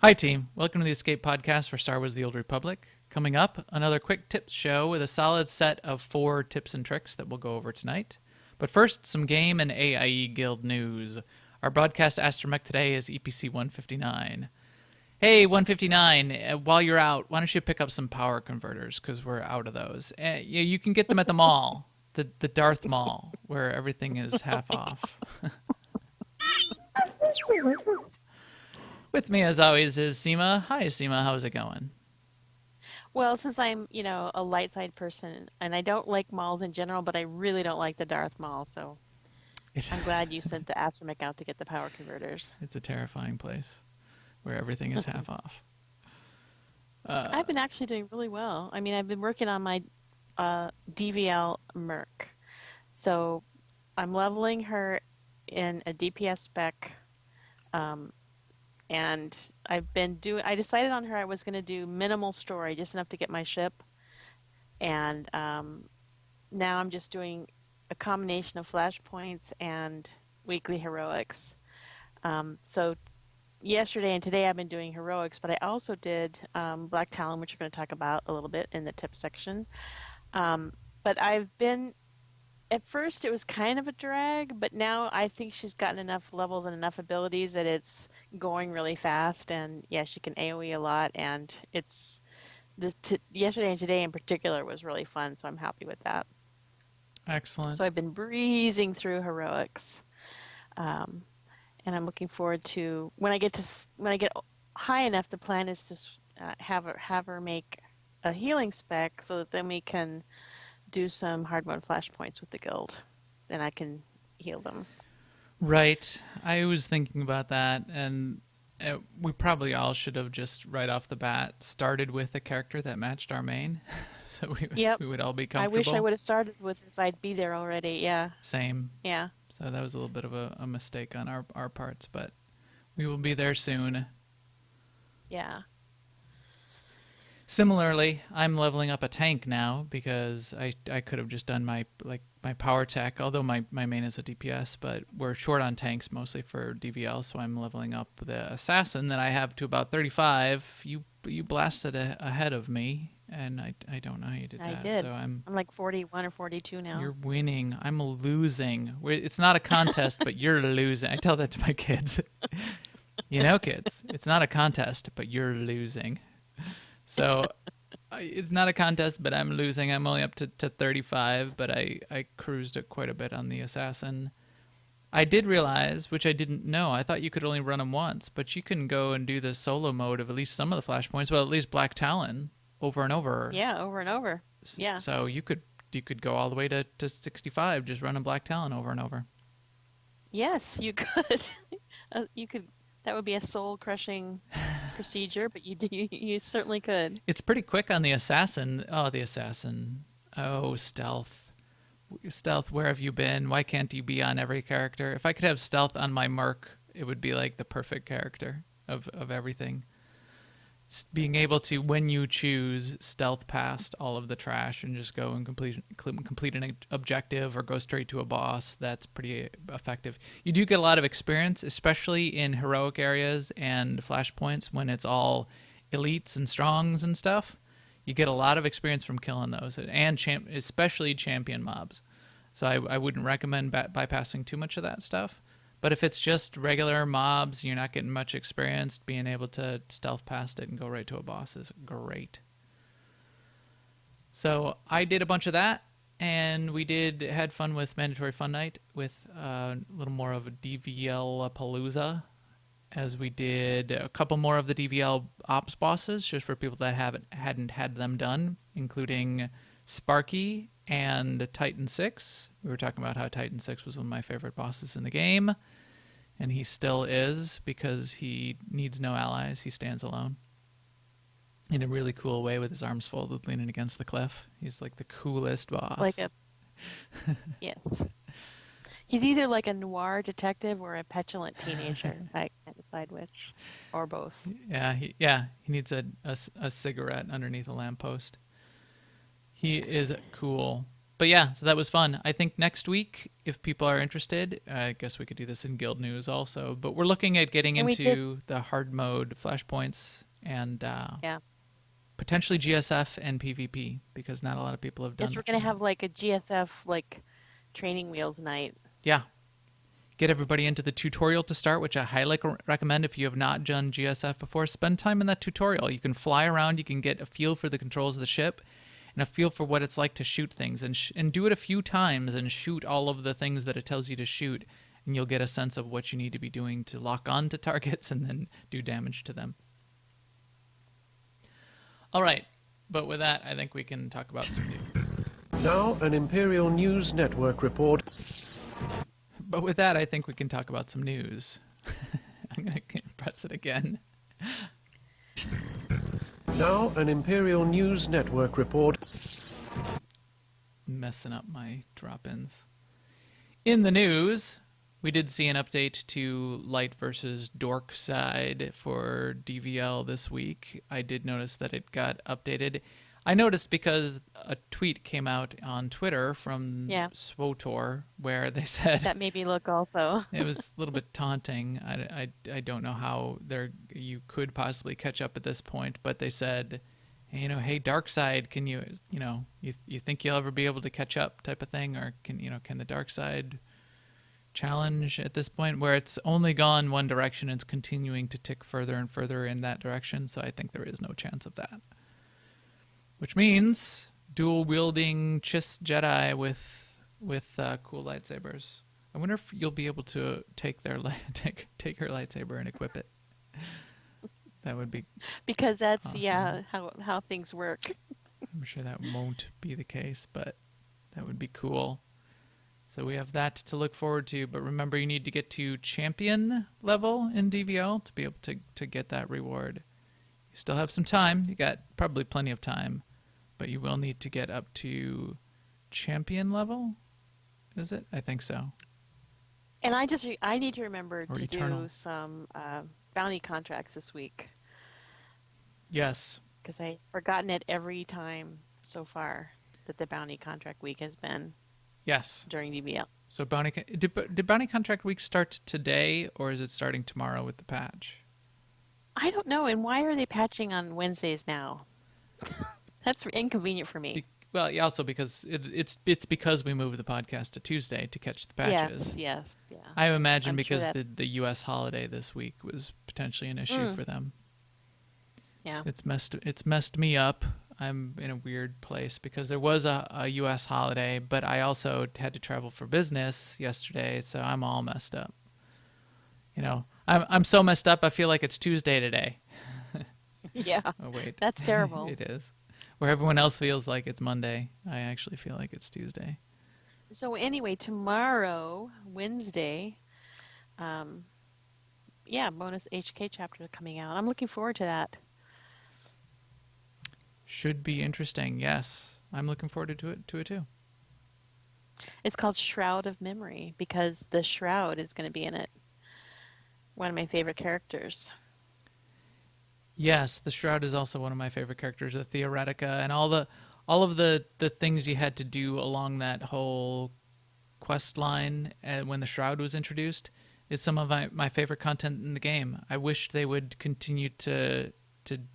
Hi, team. Welcome to the Escape Podcast for Star Wars The Old Republic. Coming up, another quick tips show with a solid set of 4 tips and tricks that we'll go over tonight. But first, some game and AIE Guild news. Our broadcast astromech today is EPC 159. Hey, 159, while you're out, why don't you pick up some power converters, because we're out of those. You can get them at the mall, the Darth Mall, where everything is half off. With me, as always, is Seema. Hi, Seema. How's it going? Well, since I'm a light side person and I don't like malls in general, but I really don't like the Darth Mall, so It, I'm glad you sent the astromech out to get the power converters. it's a terrifying place where everything is half off. Uh, I've been actually doing really well. I mean, I've been working on my DVL Merc. So I'm leveling her in a DPS spec, um, and I decided on her I was going to do minimal story, just enough to get my ship, and now I'm just doing a combination of flashpoints and weekly heroics. So yesterday and today I've been doing heroics, but I also did Black Talon, which we're going to talk about a little bit in the tip section. But at first it was kind of a drag, but now I think she's gotten enough levels and enough abilities that it's going really fast. And yeah, she can AoE a lot, and yesterday and today in particular was really fun, so I'm happy with that. Excellent. So I've been breezing through heroics, um, and I'm looking forward to when I get high enough. The plan is to have her make a healing spec so that then we can do some hard mode flashpoints with the guild. Then I can heal them. Right. I was thinking about that, and we probably all should have just right off the bat started with a character that matched our main, so Yep. we would all be I wish I comfortable. would have started with this. I'd be there already. Yeah. Same. Yeah. So that was a little bit of a mistake on our parts, but we will be there soon. Yeah. Similarly, I'm leveling up a tank now because I could have just done my power tech, although my main is a DPS, but we're short on tanks mostly for DVL, so I'm leveling up the assassin that I have to about 35. You blasted ahead of me, and I don't know how you did I that. So did. I'm like 41 or 42 now. you're winning. I'm losing. It's not a contest, but you're losing. I tell that to my kids. Kids, it's not a contest, but you're losing. So it's not a contest, but I'm losing. I'm only up to 35, but I cruised it quite a bit on the assassin. I did realize, which I didn't know, I thought you could only run them once, but you can go and do the solo mode of at least some of the flashpoints, well, at least Black Talon, over and over. Yeah, over and over. Yeah. So you could go all the way to 65, just running Black Talon over and over. Yes, you could. You could. That would be a soul crushing procedure, but you certainly could. It's pretty quick on the assassin. Oh, the assassin. Oh, stealth. Stealth, where have you been? Why can't you be on every character? If I could have stealth on my merc, it would be like the perfect character of everything. Being able to, when you choose, stealth past all of the trash and just go and complete an objective or go straight to a boss, that's pretty effective. You do get a lot of experience, especially in heroic areas and flashpoints when it's all elites and strongs and stuff. You get a lot of experience from killing those, and especially champion mobs. So I wouldn't recommend bypassing too much of that stuff. But if it's just regular mobs, you're not getting much experience, being able to stealth past it and go right to a boss is great. So I did a bunch of that, and we had fun with Mandatory Fun Night with a little more of a DVL palooza, as we did a couple more of the DVL ops bosses, just for people that hadn't had them done, including Sparky and Titan 6. We were talking about how Titan 6 was one of my favorite bosses in the game, and he still is because he needs no allies. He stands alone in a really cool way with his arms folded, leaning against the cliff. He's like the coolest Like boss. a yes. He's either like a noir detective or a petulant teenager. I can't decide which, or both. Yeah, he needs a cigarette underneath a lamppost. He is cool. But yeah, so that was fun. I think next week, if people are interested, I guess we could do this in guild news also. But we're looking at getting And we did, into the hard mode flashpoints and yeah. potentially GSF and PvP because not a lot of people have Yes, done we're the gonna training. have like a GSF like training wheels night. Yeah, get everybody into the tutorial to start, which I highly recommend if you have not done GSF before. Spend time in that tutorial. You can fly around, you can get a feel for the controls of the ship and a feel for what it's like to shoot things and do it a few times and shoot all of the things that it tells you to shoot. And you'll get a sense of what you need to be doing to lock on to targets and then do damage to them. All right. But with that, I think we can talk about some news. Now, an Imperial News Network report. But with that, I think we can talk about some news. I'm going to press it again. Now, an Imperial News Network report. Messing up my drop-ins. In the news, we did see an update to Light versus Dork side for DVL this week. I did notice that it got updated. I noticed because a tweet came out on Twitter from Yeah, SWTOR where they said that made me look also. it was a little bit taunting. I don't know how you could possibly catch up at this point, but they said, hey, dark side, can you you think you'll ever be able to catch up type of thing, or can the dark side challenge at this point where it's only gone one direction and it's continuing to tick further and further in that direction. So I think there is no chance of that. Which means dual wielding Chiss Jedi with cool lightsabers. I wonder if you'll be able to take their take her lightsaber and equip it. That would be Because that's awesome. yeah, how things work. I'm sure that won't be the case, but that would be cool. So we have that to look forward to. But remember, you need to get to champion level in DVL to be able to get that reward. You still have some time. You got probably plenty of time, but you will need to get up to champion level. Is it? I think so. And I need to remember Or to eternal. do some bounty contracts this week Yes. because I've forgotten it every time so far that the bounty contract week has been Yes. during DBL. So did bounty contract week start today, or is it starting tomorrow with the patch? I don't know. And why are they patching on Wednesdays now? That's inconvenient for me. Well, yeah, also because it's because we moved the podcast to Tuesday to catch the patches. Yes, yeah. I imagine I'm sure because that. the U.S. holiday this week was potentially an issue for them. Yeah. It's messed me up. I'm in a weird place because there was a U.S. holiday, but I also had to travel for business yesterday, so I'm all messed up. I'm so messed up. I feel like it's Tuesday today. Yeah. Oh wait, That's terrible. it is. Where everyone else feels like it's Monday, I actually feel like it's Tuesday. So anyway, tomorrow, Wednesday, bonus HK chapter coming out. I'm looking forward to that. Should be interesting. Yes, I'm looking forward to it too. It's called Shroud of Memory because the Shroud is going to be in it. One of my favorite characters. Yes, the Shroud is also one of my favorite characters, the Theoretica, and all of the things you had to do along that whole quest line when the Shroud was introduced is some of my favorite content in the game. I wish they would continue to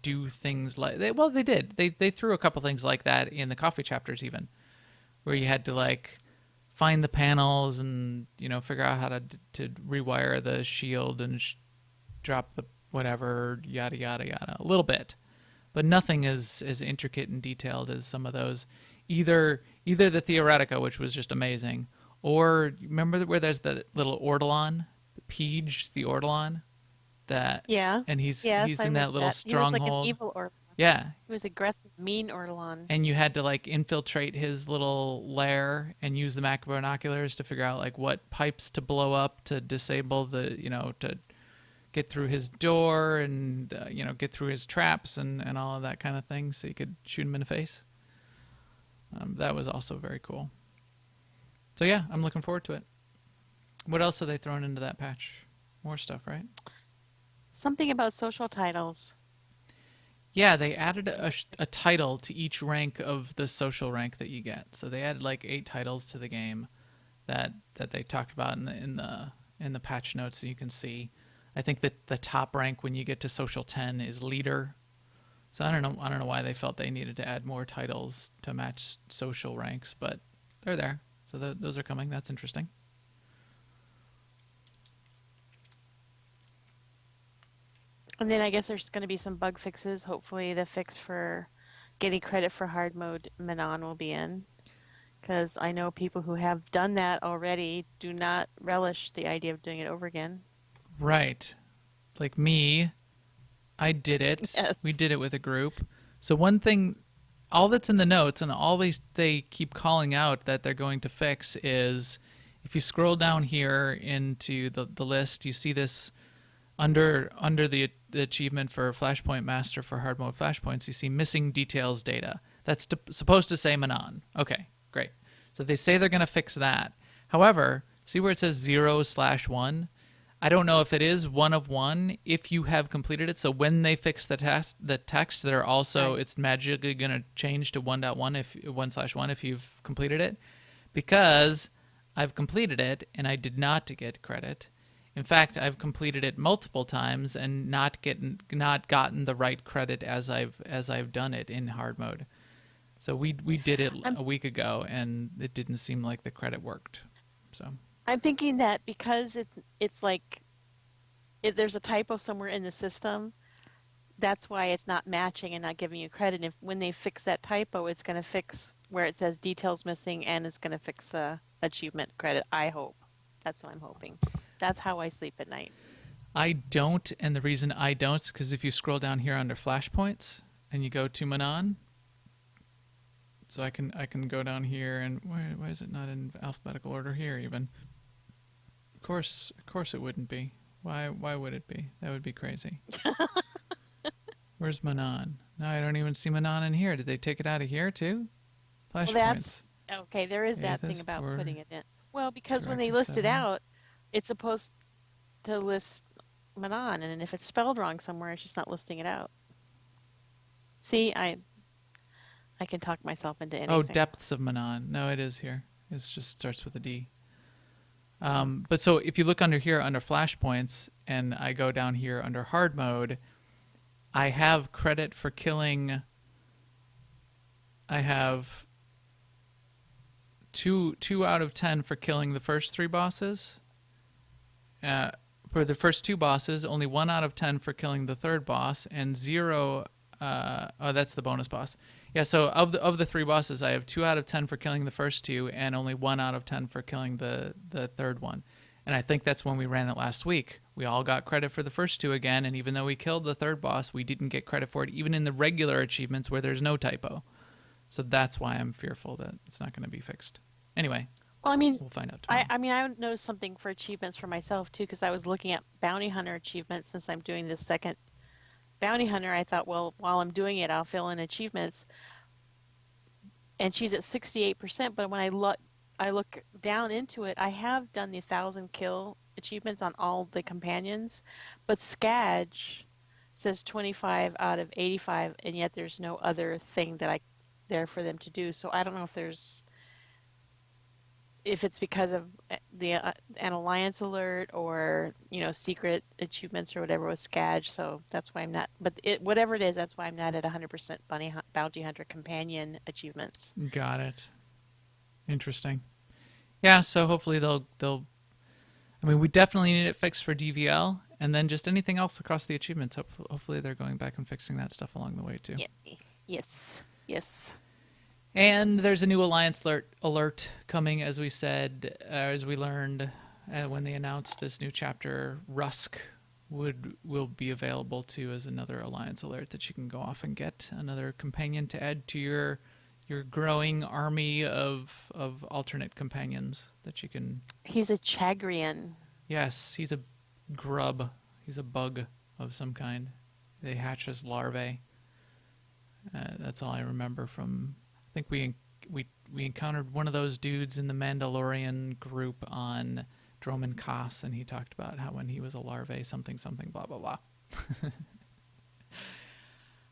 do things like they did. They threw a couple things like that in the coffee chapters even, where you had to like find the panels and figure out how to rewire the shield and drop the whatever, yada yada yada, a little bit, but nothing as intricate and detailed as some of those. Either the Theoretica, which was just amazing, or remember where there's the little Ortolan, Peach the Ortolan, that Yeah. and he's Yes, I in that remember little that. He was like an stronghold. evil Ortolan. Yeah, He was aggressive, mean Ortolan. and you had to like infiltrate his little lair and use the macro binoculars to figure out like what pipes to blow up to disable the to get through his door and get through his traps and all of that kind of thing so you could shoot him in the face. That was also very cool. So yeah, I'm looking forward to it. What else have they thrown into that patch? More stuff, right? Something about social titles. Yeah, they added a title to each rank of the social rank that you get. So they added like 8 titles to the game that they talked about in the patch notes, so you can see. I think that the top rank when you get to social 10 is leader. So I don't know why they felt they needed to add more titles to match social ranks, but they're there. So those are coming. That's interesting. And then I guess there's going to be some bug fixes. Hopefully, the fix for getting credit for hard mode Manon will be in. Because I know people who have done that already do not relish the idea of doing it over again. Right. Like me, I did it. We Yes. did it with a group. So one thing, all that's in the notes and all they keep calling out that they're going to fix is if you scroll down here into the list, you see this under the achievement for Flashpoint Master for hard mode flashpoints, you see missing details data. That's supposed to say Manon. Okay, great. So they say they're going to fix that. However, see where it says 0/1? I don't know if it is 1 of 1 if you have completed it. So when they fix the text, they're also Right. it's magically going to change to 1.1 if 1/1 if you've completed it, because I've completed it and I did not get credit. In fact, I've completed it multiple times and not gotten the right credit as I've done it in hard mode. So we did it I'm a week ago and it didn't seem like the credit worked. So I'm thinking that because it's like there's a typo somewhere in the system, that's why it's not matching and not giving you credit. If when they fix that typo, it's going to fix where it says details missing and it's going to fix the achievement credit. I hope. That's what I'm hoping. That's how I sleep at night. I don't, and the reason I don't is because if you scroll down here under flashpoints and you go to Manon, so I can go down here and why is it not in alphabetical order here even? Of course it wouldn't be. Why would it be? That would be crazy. Where's Manon? No, I don't even see Manon in here. Did they take it out of here too? Well, Flashpoints. that's okay. There is that thing Aethys, about Core, putting it in. Well, because when they Directive list it 7. out, it's supposed to list Manon, and if it's spelled wrong somewhere, it's just not listing it out. See, I can talk myself into Oh, anything. Depths of Manon. No, it is here. It just starts with a D. But so if you look under here under flashpoints and I go down here under hard mode, I have credit for killing. I have two out of 10 for killing the first 3 bosses. Uh, for the first 2 bosses, only 1 out of 10 for killing the third boss, and 0. Oh, that's the bonus boss. Yeah, so of the 3 bosses, I have 2 out of 10 for killing the first 2, and only 1 out of 10 for killing the third one. And I think that's when we ran it last week. We all got credit for the first 2 again, and even though we killed the third boss, we didn't get credit for it, even in the regular achievements where there's no typo. So that's why I'm fearful that it's not going to be fixed. Anyway, Well, I mean, we'll find out I, tomorrow. I mean, I noticed something for achievements for myself too, because I was looking at bounty hunter achievements since I'm doing this second bounty hunter. I thought, well, while I'm doing it, I'll fill in achievements, and she's at 68%. But when I look down into it, I have done the 1,000 kill achievements on all the companions, but Skadge says 25 out of 85, and yet there's no other thing that I there for them to do. So I don't know if it's because of the an alliance alert or secret achievements or whatever with Skadge. So that's why I'm not. But whatever it is, that's why I'm not at 100% bounty hunter companion achievements. Got it. Interesting. Yeah, so hopefully they'll. I mean, we definitely need it fixed for DVL, and then just anything else across the achievements. Hopefully they're going back and fixing that stuff along the way too. Yeah. Yes. Yes. And there's a new alliance alert coming, as we said, as we learned when they announced this new chapter. Rusk will be available too as another alliance alert that you can go off and get another companion to add to your growing army of alternate companions that you can. He's a Chagrian. Yes, he's a grub. He's a bug of some kind. They hatch as larvae. That's all I remember from. I think we encountered one of those dudes in the Mandalorian group on Droman Koss, and he talked about how when he was a larvae, something, blah, blah, blah.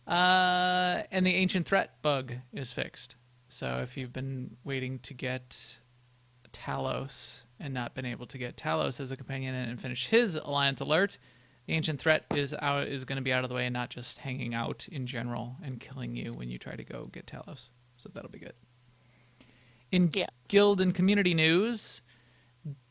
And the ancient threat bug is fixed. So if you've been waiting to get Talos and not been able to get Talos as a companion and finish his alliance alert, the ancient threat is going to be out of the way and not just hanging out in general and killing you when you try to go get Talos. So that'll be good. In Yeah. guild and community news,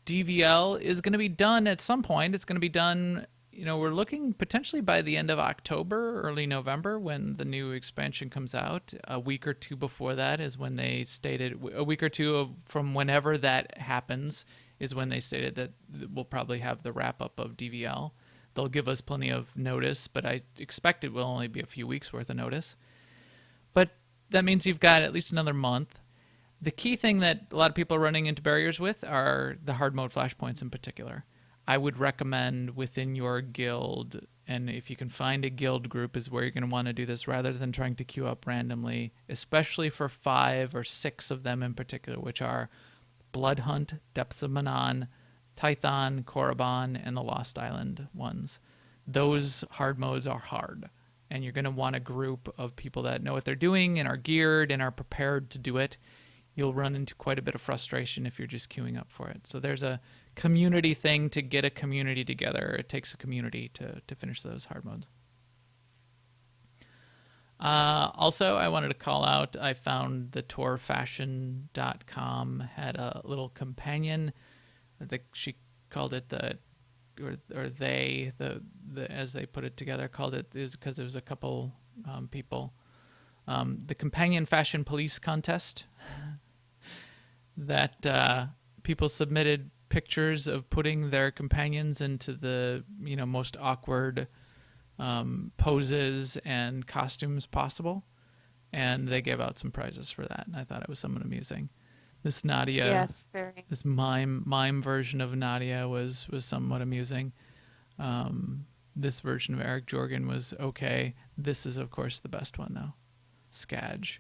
DVL is going to be done at some point. It's going to be done, we're looking potentially by the end of October, early November, when the new expansion comes out. A week or two before that is when they stated, a week or two from whenever that happens is when they stated that we'll probably have the wrap up of DVL. They'll give us plenty of notice, but I expect it will only be a few weeks worth of notice. But that means you've got at least another month. The key thing that a lot of people are running into barriers with are the hard mode flashpoints in particular. I would recommend within your guild, and if you can find a guild group is where you're going to want to do this rather than trying to queue up randomly, especially for 5 or 6 of them in particular, which are Bloodhunt, Depths of Manan, Tython, Korriban, and the Lost Island ones. Those hard modes are hard, and you're going to want a group of people that know what they're doing and are geared and are prepared to do it. You'll run into quite a bit of frustration if you're just queuing up for it. So there's a community thing to get a community together. It takes a community to finish those hard modes. Also, I wanted to call out, I found the torfashion.com had a little companion. She called it as they put it together, called it, because there was a couple people. The Companion Fashion Police Contest that people submitted pictures of putting their companions into the most awkward poses and costumes possible, and they gave out some prizes for that, and I thought it was somewhat amusing. This Nadia, Yes, very. this mime version of Nadia was somewhat amusing. This version of Eric Jorgen was okay. This is of course the best one though. Skadge.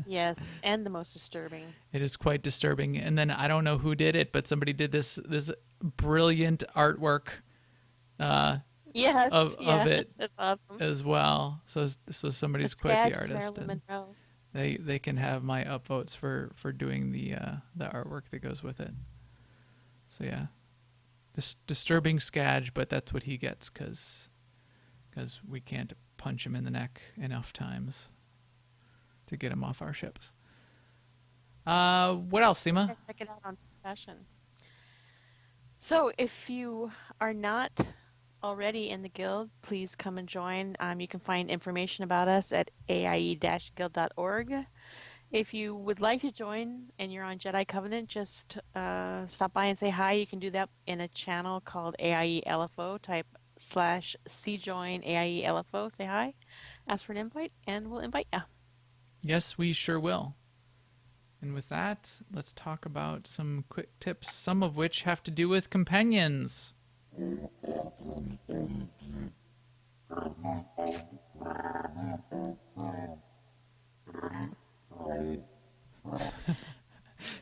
Yes, and the most disturbing. It is quite disturbing. And then I don't know who did it, but somebody did this brilliant artwork Yes, of it that's awesome. as well. So somebody's The quite the Skaggs, artist, Marilyn and Monroe. they can have my upvotes for doing the artwork that goes with it. So yeah, this disturbing Skadge, but that's what he gets because we can't punch him in the neck enough times to get him off our ships. What else, Seema? Check it out on Fashion. So if you are not already in the guild, please come and join. You can find information about us at aie-guild.org. If you would like to join and you're on Jedi Covenant, just stop by and say hi. You can do that in a channel called AIE LFO. Type /cjoin AIE LFO. Say hi, ask for an invite, and we'll invite you. Yes, we sure will. And with that, let's talk about some quick tips, some of which have to do with companions.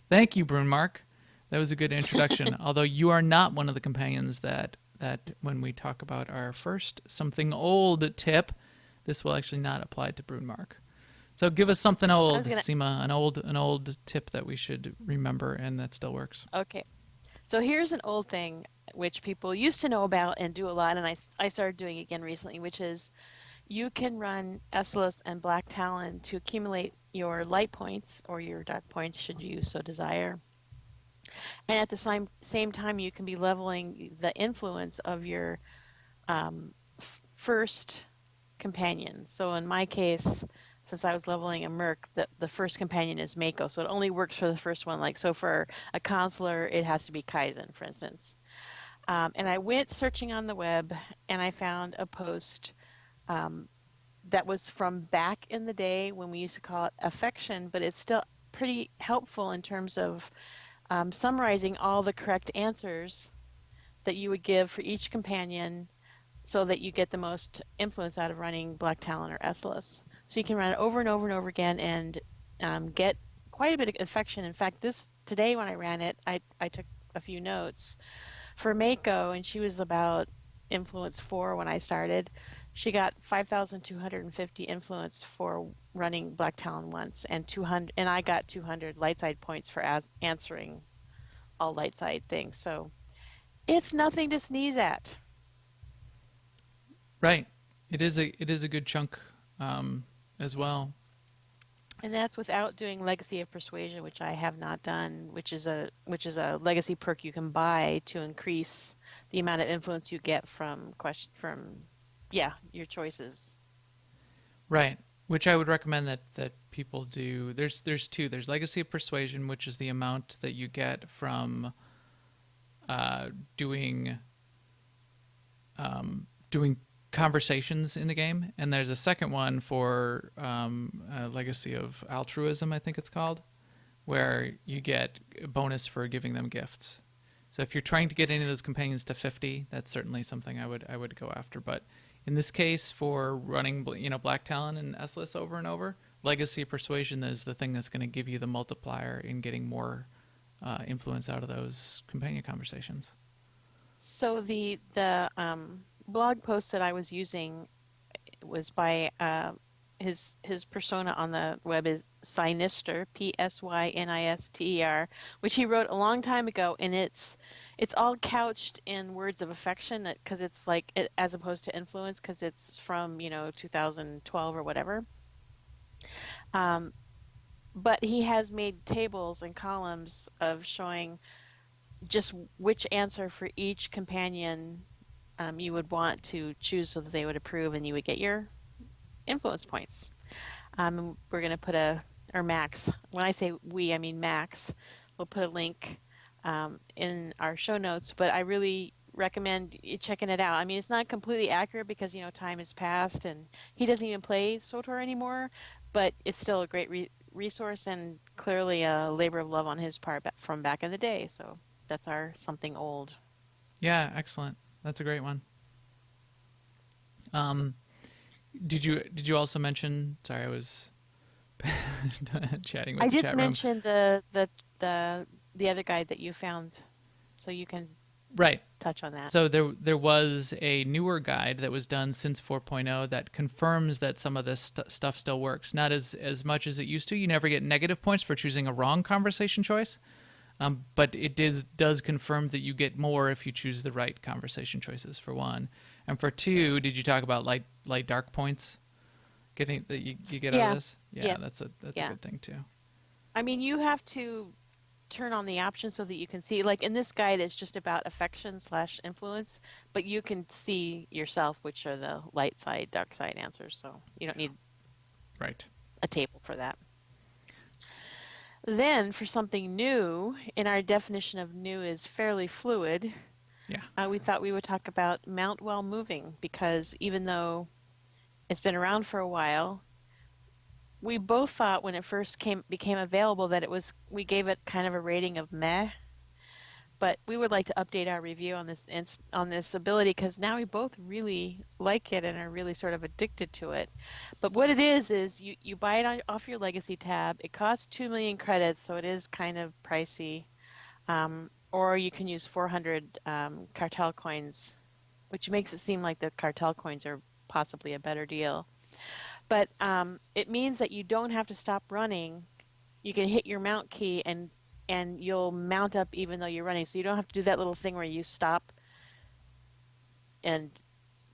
Thank you, Brunmark. That was a good introduction. Although you are not one of the companions that when we talk about our first something old tip, this will actually not apply to Brunmark. So give us something old, Seema, an old tip that we should remember and that still works. Okay. So here's an old thing which people used to know about and do a lot, and I started doing again recently, which is you can run Esselis and Black Talon to accumulate your light points or your dark points should you so desire. And at the same time, you can be leveling the influence of your first companion. So in my case, since I was leveling a merc, the first companion is Mako, so it only works for the first one. Like, so for a consular, it has to be Kaizen, for instance. And I went searching on the web, and I found a post that was from back in the day when we used to call it affection, but it's still pretty helpful in terms of summarizing all the correct answers that you would give for each companion so that you get the most influence out of running Black Talon or Esselis. So you can run it over and over and over again and get quite a bit of affection. In fact, today when I ran it, I took a few notes for Mako, and she was about influence 4 when I started. She got 5,250 influence for running Black Talon once, and 200, and I got 200 light side points for answering all light side things. So it's nothing to sneeze at. Right. It is a good chunk as well. And that's without doing Legacy of Persuasion, which I have not done, which is a legacy perk you can buy to increase the amount of influence you get from yeah, your choices. Right. Which I would recommend that people do. There's two. There's Legacy of Persuasion, which is the amount that you get from doing doing conversations in the game, and there's a second one for Legacy of Altruism, I think it's called, where you get a bonus for giving them gifts. So if you're trying to get any of those companions to 50, that's certainly something I would go after. But in this case, for running Black Talon and S-list over and over, Legacy of Persuasion is the thing that's going to give you the multiplier in getting more influence out of those companion conversations. So the blog post that I was using was by his persona on the web is Synister, Psynister, which he wrote a long time ago, and it's all couched in words of affection because it's like as opposed to influence because it's from 2012 or whatever. Um, but he has made tables and columns of showing just which answer for each companion you would want to choose so that they would approve and you would get your influence points. We're going to put or Max, when I say we, I mean Max, we'll put a link in our show notes, but I really recommend you checking it out. I mean, it's not completely accurate because, time has passed and he doesn't even play SWTOR anymore, but it's still a great resource and clearly a labor of love on his part from back in the day. So that's our something old. Yeah, excellent. That's a great one. Did you also mention? Sorry, I was chatting with I the did chat room. mention the other guide that you found, so you can Right. touch on that. So there was a newer guide that was done since 4.0 that confirms that some of this stuff still works. Not as much as it used to. You never get negative points for choosing a wrong conversation choice. But it does confirm that you get more if you choose the right conversation choices, for one. And for two, did you talk about light dark points getting that you get out of this? Yeah, that's a good thing too. I mean, you have to turn on the options so that you can see. Like in this guide, it's just about affection/influence, but you can see yourself which are the light side, dark side answers. So you don't need right a table for that. Then, for something new, in our definition of new is fairly fluid, we thought we would talk about mount while moving because even though it's been around for a while, we both thought when it first became available that we gave it kind of a rating of meh. But we would like to update our review on this ability because now we both really like it and are really sort of addicted to it. But what it is you buy it off your Legacy tab. It costs 2 million credits, so it is kind of pricey. Or you can use 400 cartel coins, which makes it seem like the cartel coins are possibly a better deal. But it means that you don't have to stop running. You can hit your mount key and you'll mount up even though you're running. So you don't have to do that little thing where you stop and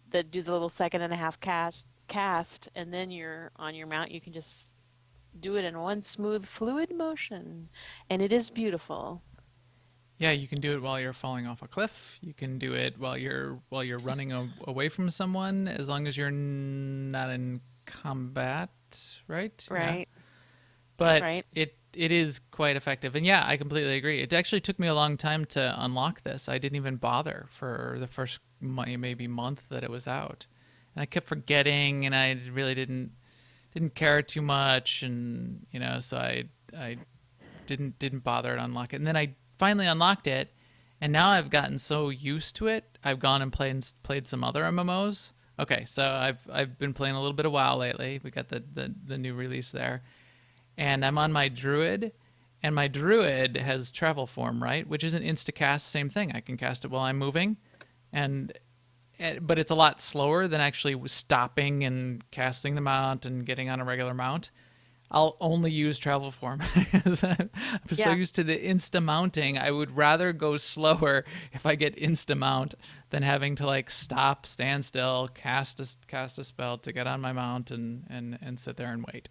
do the little second and a half cast and then you're on your mount. You can just do it in one smooth, fluid motion, and it is beautiful. Yeah, you can do it while you're falling off a cliff. You can do it while you're running away from someone, as long as you're not in combat, right? Right. Yeah. But right. It is quite effective. And yeah, I completely agree. It actually took me a long time to unlock this. I didn't even bother for the first maybe month that it was out. And I kept forgetting and I really didn't care too much and so I didn't bother to unlock it. And then I finally unlocked it and now I've gotten so used to it. I've gone and played some other MMOs. Okay, so I've been playing a little bit of WoW lately. We got the new release there. And I'm on my druid, and my druid has travel form, right? Which is an insta-cast, same thing. I can cast it while I'm moving, and but it's a lot slower than actually stopping and casting the mount and getting on a regular mount. I'll only use travel form because I'm so Yeah. used to the insta mounting. I would rather go slower if I get insta mount than having to like stop, stand still, cast a spell to get on my mount and sit there and wait.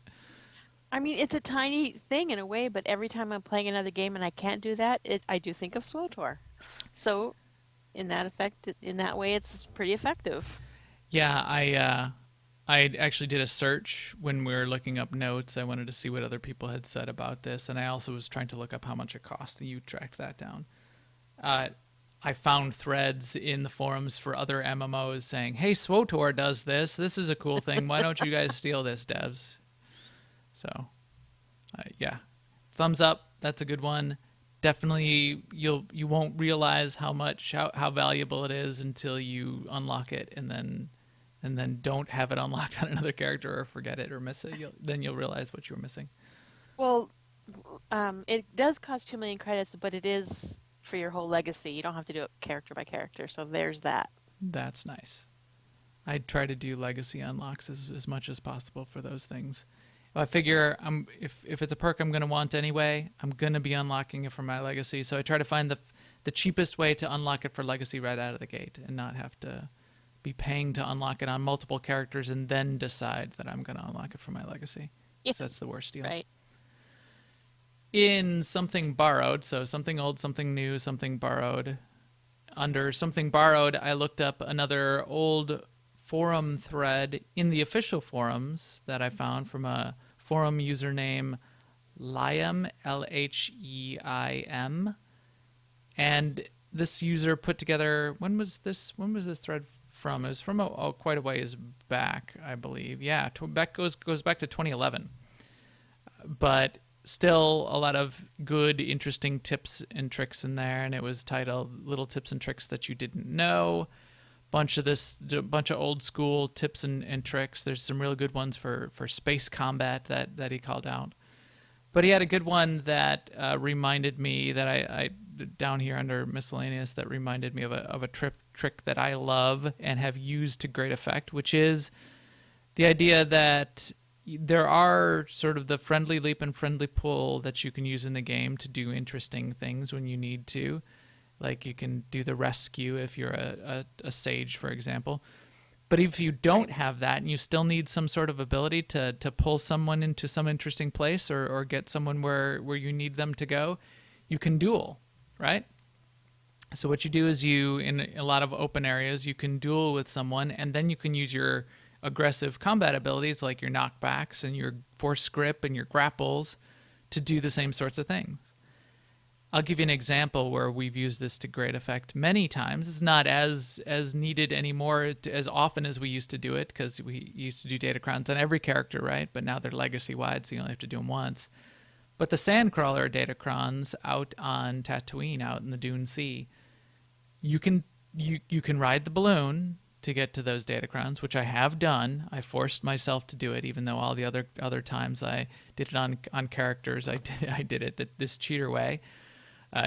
I mean, it's a tiny thing in a way, but every time I'm playing another game and I can't do that, I do think of SWTOR. So, in that way, it's pretty effective. Yeah, I actually did a search when we were looking up notes. I wanted to see what other people had said about this, and I also was trying to look up how much it cost, and you tracked that down. Uh, I found threads in the forums for other MMOs saying, "Hey, SWTOR does this. This is a cool thing. Why don't you guys steal this, devs?" So, yeah, thumbs up. That's a good one. Definitely, you won't realize how valuable it is until you unlock it, and then don't have it unlocked on another character or forget it or miss it. Then you'll realize what you were missing. Well, it does cost 2 million credits, but it is for your whole legacy. You don't have to do it character by character. So there's that. That's nice. I try to do legacy unlocks as much as possible for those things. I figure if it's a perk I'm going to want anyway, I'm going to be unlocking it for my legacy. So I try to find the cheapest way to unlock it for legacy right out of the gate and not have to be paying to unlock it on multiple characters and then decide that I'm going to unlock it for my legacy. Yeah, So that's the worst deal. right. In something borrowed, so something old, something new, something borrowed. Under something borrowed, I looked up another old forum thread in the official forums that I found from a forum username Lheim, Lheim. And this user put together, when was this thread from? It was from quite a ways back, I believe. Yeah, goes back to 2011. But still a lot of good, interesting tips and tricks in there, and it was titled "Little Tips and Tricks That You Didn't Know." Bunch of old school tips and tricks. There's some real good ones for space combat that he called out. But he had a good one that reminded me that I down here under miscellaneous that reminded me of a trick that I love and have used to great effect, which is the idea that there are sort of the friendly leap and friendly pull that you can use in the game to do interesting things when you need to. Like you can do the rescue if you're a sage, for example. But if you don't have that and you still need some sort of ability to pull someone into some interesting place or get someone where you need them to go, you can duel, right? So what you do is in a lot of open areas, you can duel with someone, and then you can use your aggressive combat abilities like your knockbacks and your force grip and your grapples to do the same sorts of things. I'll give you an example where we've used this to great effect many times. It's not as needed anymore as often as we used to do it because we used to do datacrons on every character, right? But now they're legacy wide, so you only have to do them once. But the Sandcrawler datacrons out on Tatooine, out in the Dune Sea, you can ride the balloon to get to those datacrons, which I have done. I forced myself to do it, even though all the other times I did it on characters, I did it this cheater way.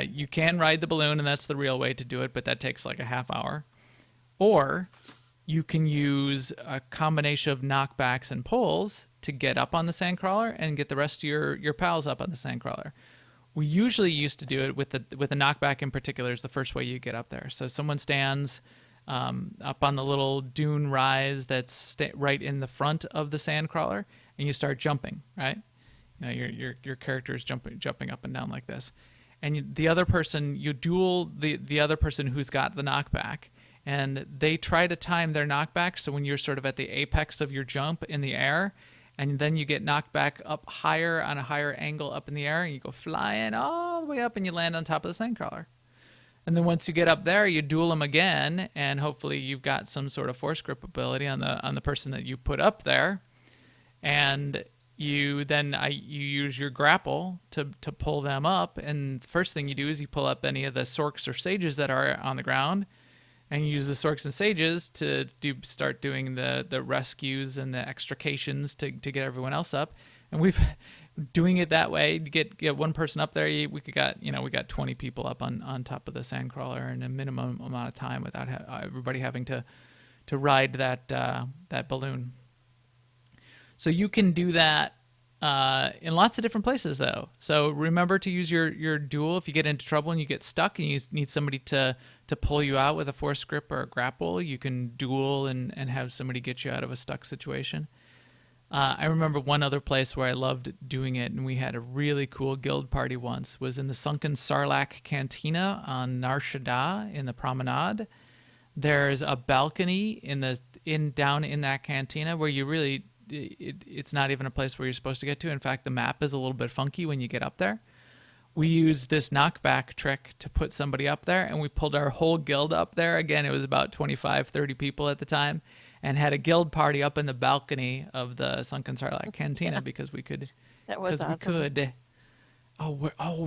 You can ride the balloon, and that's the real way to do it, but that takes like a half hour. Or you can use a combination of knockbacks and pulls to get up on the Sandcrawler and get the rest of your pals up on the Sandcrawler. We usually used to do it with the knockback in particular is the first way you get up there. So someone stands up on the little dune rise that's right in the front of the Sandcrawler, and you start jumping, right? You know, your character is jumping up and down like this. And the other person, you duel the other person who's got the knockback, and they try to time their knockback. So when you're sort of at the apex of your jump in the air, and then you get knocked back up higher on a higher angle up in the air, and you go flying all the way up, and you land on top of the Sandcrawler. And then once you get up there, you duel them again, and hopefully you've got some sort of force grip ability on the person that you put up there, and you use your grapple to pull them up. And the first thing you do is you pull up any of the sorks or sages that are on the ground, and you use the sorks and sages to start doing the rescues and the extrications to get everyone else up. And we've doing it that way to get one person up there. We got 20 people up on top of the Sandcrawler in a minimum amount of time without everybody having to to ride that balloon. So you can do that in lots of different places, though. So remember to use your duel if you get into trouble and you get stuck and you need somebody to pull you out with a force grip or a grapple. You can duel and have somebody get you out of a stuck situation. I remember one other place where I loved doing it, and we had a really cool guild party once, was in the Sunken Sarlacc Cantina on Nar Shaddaa in the Promenade. There's a balcony down in that cantina where you really it's not even a place where you're supposed to get to. In fact, the map is a little bit funky when you get up there. We used this knockback trick to put somebody up there, and we pulled our whole guild up there. Again, it was about 25, 30 people at the time, and had a guild party up in the balcony of the Sunken Sarlacc Cantina because we could. That was awesome. We could.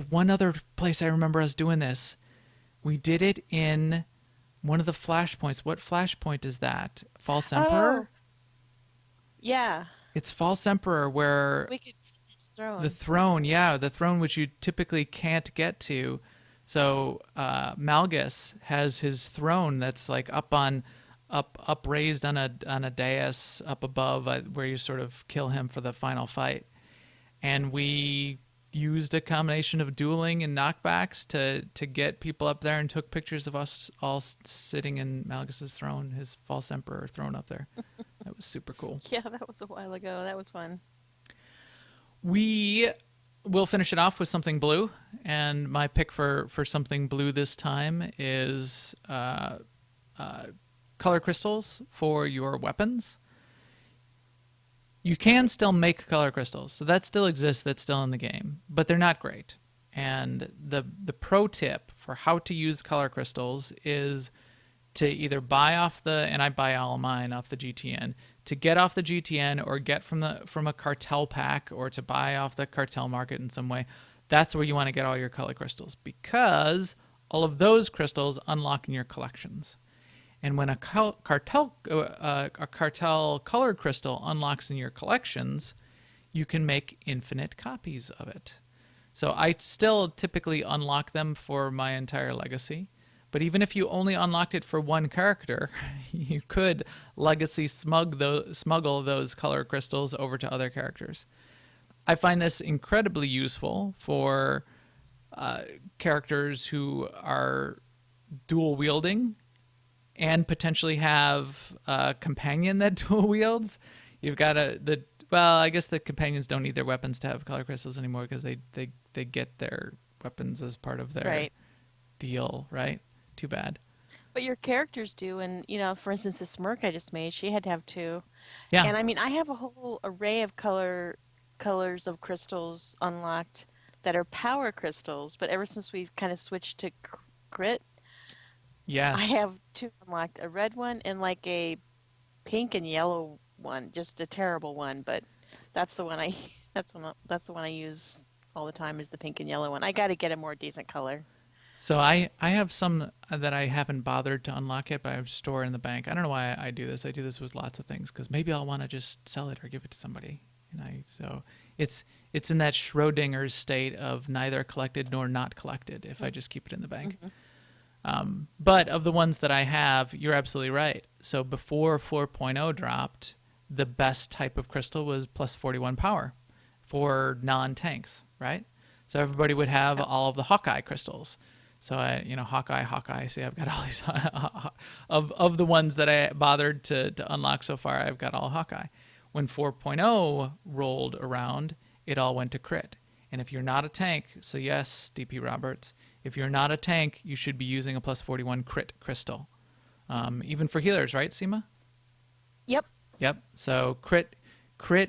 One other place I remember us doing this. We did it in one of the flashpoints. What flashpoint is that? False Emperor? Oh, yeah. It's False Emperor where We could see his throne. the throne which you typically can't get to. So Malgus has his throne that's like up raised on a dais up above where you sort of kill him for the final fight. And we used a combination of dueling and knockbacks to get people up there and took pictures of us all sitting in Malgus's throne, his False Emperor throne up there. That was super cool. Yeah, that was a while ago. That was fun. We will finish it off with something blue, and my pick for something blue this time is color crystals for your weapons. You can still make color crystals, so that still exists, that's still in the game, but they're not great. And the pro tip for how to use color crystals is to either buy off and I buy all of mine off the GTN, to get off the GTN or get from a cartel pack or to buy off the cartel market in some way. That's where you want to get all your color crystals, because all of those crystals unlock in your collections. And when a cartel colored crystal unlocks in your collections, you can make infinite copies of it. So I still typically unlock them for my entire legacy. But even if you only unlocked it for one character, you could legacy smuggle those color crystals over to other characters. I find this incredibly useful for characters who are dual wielding and potentially have a companion that dual wields. You've got I guess the companions don't need their weapons to have color crystals anymore because they get their weapons as part of their deal, right? Too bad. But your characters do, and for instance, this Merc I just made, she had to have two. Yeah. And I mean, I have a whole array of colors of crystals unlocked that are power crystals. But ever since we kind of switched to crit, yes, I have two unlocked: a red one and like a pink and yellow one. Just a terrible one, but that's the one that's the one I use all the time, is the pink and yellow one. I got to get a more decent color. So I have some that I haven't bothered to unlock yet, but I store in the bank. I don't know why I do this. I do this with lots of things because maybe I'll want to just sell it or give it to somebody. So it's in that Schrodinger's state of neither collected nor not collected if I just keep it in the bank. Mm-hmm. But of the ones that I have, you're absolutely right. So before 4.0 dropped, the best type of crystal was plus 41 power for non-tanks, right? So everybody would have all of the Hawkeye crystals. So Hawkeye. See, I've got all these of the ones that I bothered to unlock so far. I've got all Hawkeye. When 4.0 rolled around, it all went to crit. And if you're not a tank, so yes, DP Roberts, if you're not a tank, you should be using a plus 41 crit crystal, even for healers, right, Seema? Yep. So crit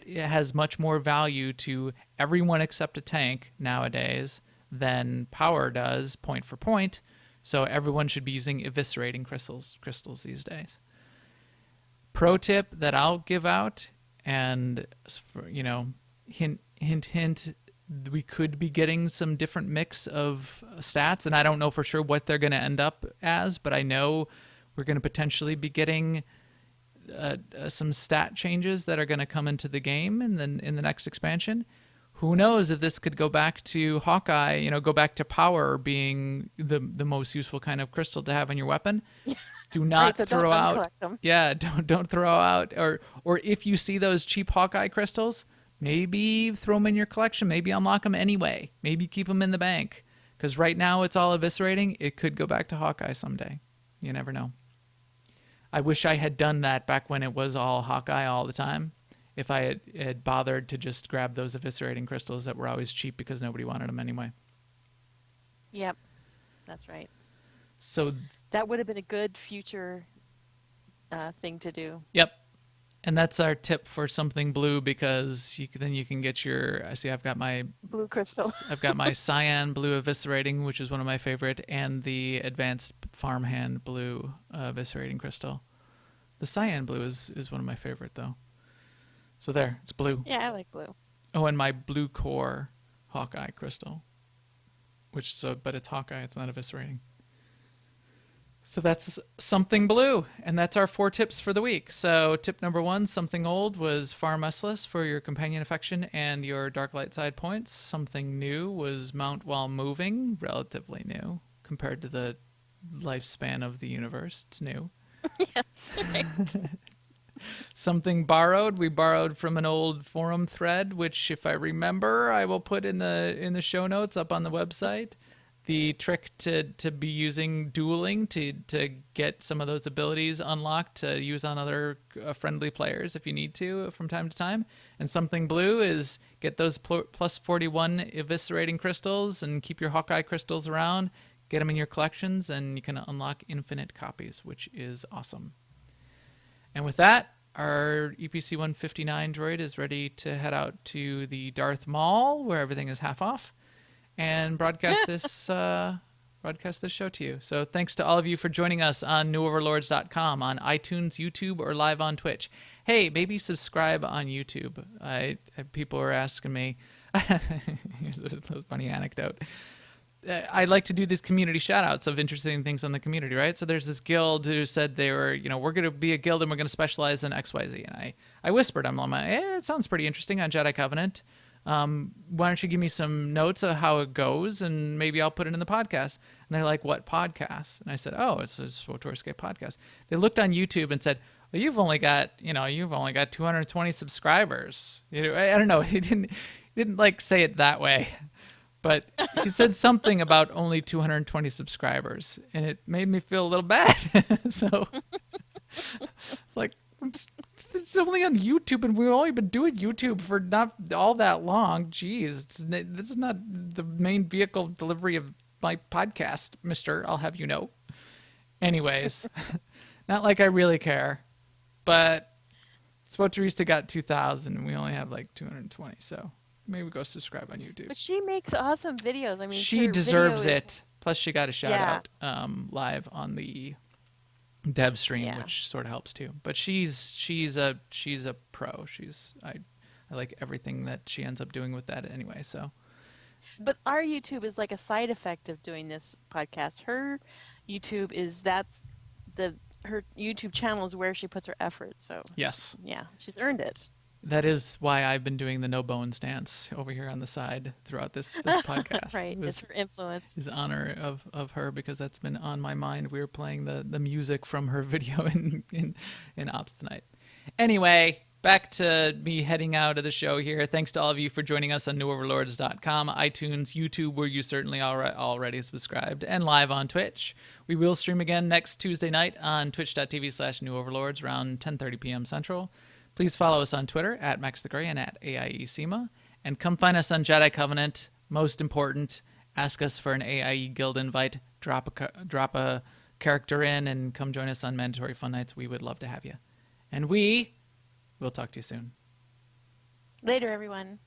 has much more value to everyone except a tank nowadays than power does, point for point. So everyone should be using eviscerating crystals these days. Pro tip that I'll give out, and hint, we could be getting some different mix of stats, and I don't know for sure what they're going to end up as, but I know we're going to potentially be getting some stat changes that are going to come into the game in the next expansion. Who knows if this could go back to Hawkeye, go back to power being the most useful kind of crystal to have in your weapon. Do Right, not so don't throw out. uncollect them. Yeah, don't throw out, or if you see those cheap Hawkeye crystals, maybe throw them in your collection. Maybe unlock them anyway. Maybe keep them in the bank. Because right now it's all eviscerating. It could go back to Hawkeye someday. You never know. I wish I had done that back when it was all Hawkeye all the time. If I had bothered to just grab those eviscerating crystals that were always cheap because nobody wanted them anyway. Yep, that's right. So, That would have been a good future thing to do. yep. And that's our tip for something blue, because then you can get your. I see. Blue crystal. I've got my cyan blue eviscerating, which is one of my favorite, and the advanced farmhand blue eviscerating crystal. The cyan blue is one of my favorite though. So there, it's blue. Yeah, I like blue. Oh, and my blue core Hawkeye crystal, but it's Hawkeye. It's not eviscerating. So that's something blue, and that's our 4 tips for the week. So tip number 1, something old, was Farm Muskless for your companion affection and your dark light side points. Something new was Mount While Moving, relatively new compared to the lifespan of the universe. It's new. Yes, right. Something borrowed, we borrowed from an old forum thread, which, if I remember, I will put in the show notes up on the website. The trick to be using dueling to get some of those abilities unlocked to use on other friendly players if you need to from time to time. And something blue is get those plus 41 eviscerating crystals and keep your Hawkeye crystals around. Get them in your collections, and you can unlock infinite copies, which is awesome. And with that, our EPC 159 droid is ready to head out to the Darth Mall, where everything is half off, and broadcast this show to you. So thanks to all of you for joining us on newoverlords.com, on iTunes, YouTube, or live on Twitch. Hey, maybe subscribe on YouTube. People are asking me. Here's a funny anecdote. I like to do these community shout-outs of interesting things on the community, right? So there's this guild who said they were, we're going to be a guild and we're going to specialize in XYZ. And I whispered, I'm like, it sounds pretty interesting on Jedi Covenant. Why don't you give me some notes of how it goes, and maybe I'll put it in the podcast. And they're like, what podcast? And I said, oh, it's a SWTOR Escape podcast. They looked on YouTube and said, well, you've only got 220 subscribers. I don't know. He didn't like say it that way. But he said something about only 220 subscribers, and it made me feel a little bad. So it's like, it's only on YouTube, and we've only been doing YouTube for not all that long. Jeez, this is not the main vehicle delivery of my podcast, mister. I'll have you know. Anyways, not like I really care, but SWTORista got 2,000, and we only have like 220, so maybe go subscribe on YouTube. But she makes awesome videos. I mean, she her deserves video it. Plus, she got a shout out live on the dev stream, which sort of helps too. But she's a pro. I like everything that she ends up doing with that anyway. So, but our YouTube is like a side effect of doing this podcast. Her YouTube her YouTube channel is where she puts her effort. So yes, yeah, she's earned it. That is why I've been doing the no bone stance over here on the side throughout this podcast. Right, it's her influence. Is honor of her, because that's been on my mind. We were playing the music from her video in Ops tonight. Anyway, back to me heading out of the show here. Thanks to all of you for joining us on newoverlords.com, iTunes, YouTube, where you certainly already subscribed, and live on Twitch. We will stream again next Tuesday night on twitch.tv/newoverlords around 10:30 p.m. Central. Please follow us on Twitter at MaxTheGray and at AIESEMA. And come find us on Jedi Covenant. Most important, ask us for an AIE guild invite. Drop a character in and come join us on Mandatory Fun Nights. We would love to have you. And we'll talk to you soon. Later, everyone.